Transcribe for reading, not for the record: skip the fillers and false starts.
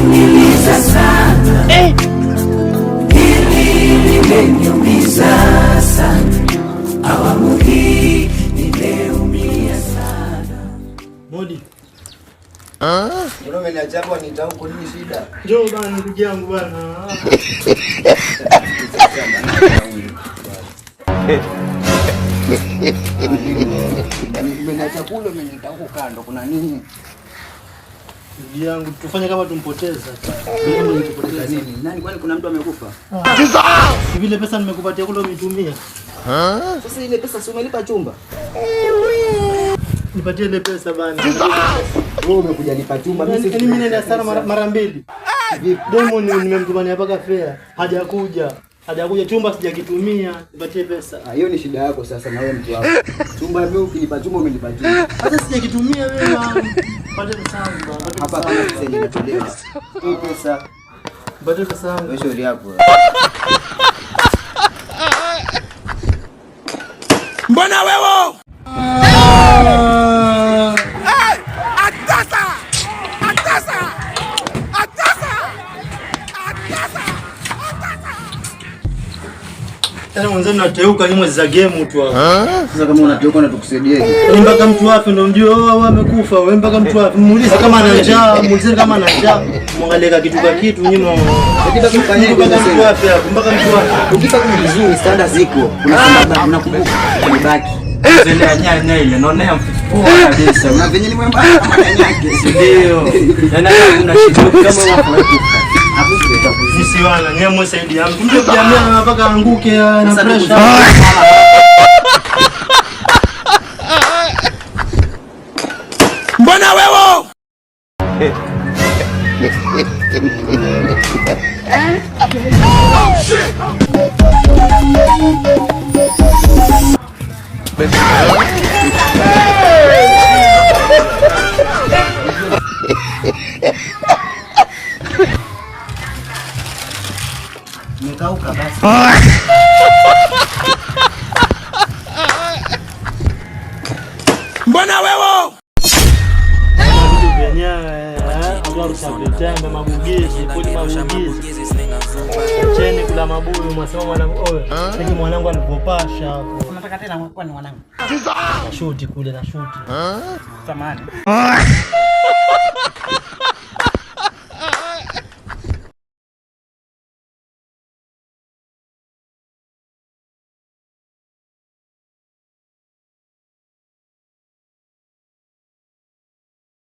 limeniliza sana, hili limeniumiza sana, awamu hii nimeumia sana. Modi. Mbona umeniacha nita huko nini shida? Njoo bana ndugu yangu bana. Umeniacha kule umenita huko kando kuna nini? Ndugu yangu tufanye kama tumpoteza. Mimi nikupoteza nini? Nani kwani kuna mtu amekufa? Vile pesa nimekupatia kule umetumia. Sasa ile pesa si umelipa chumba? Nipatie ile pesa bana. Wewe umekuja lipa chumba mimi nenda sana mara mbili. Demo nimemtumania mpaka fare. Hajakuja chumba sijakitumia. Nipatie pesa. Hiyo ni shida yako sasa na wewe mtu wako. Chumba mimi ukinipa chumba umenipa chumba. Hata sijakitumia wewe bana. Pate pesa yangu. Hapa kama pesa inatolewa. Hii pesa. Pate pesa yangu. Wewe shauri yako. Mbona wewe? Tena mwanzo nateuka nyuma za game tu hapo. Sasa kama unateuka na tukusaidie. Mpaka mtu afi ndio mjue wao amekufa. Wewe mpaka mtu afi muulize kama ana njaa, muulize kama ana njaa. Mwangalie kitu kwa kitu nyuma. Lakini kufanya hivyo mpaka mtu afi hapo, mpaka mtu afi. Ukifika kwa vizuri standard ziko. Unakumbuka unabaki. Zile nyanya ile naona mfuko kabisa. Na venye ni mwamba kama nyanyake. Ndio. Yana kuna shida kama wako. Sisi wana nyemo saidi ya mtu. Mtu kijamii mpaka anguke na pressure. Mbona wewe? Nimekauka basi. Mbona wewe? Cheni kula mabuyu mwasema mwanangu oe. Siki mwanangu alipopasha hapo. Unataka tena kwa ni mwanangu? Na shoot kule na shoot. Samahani.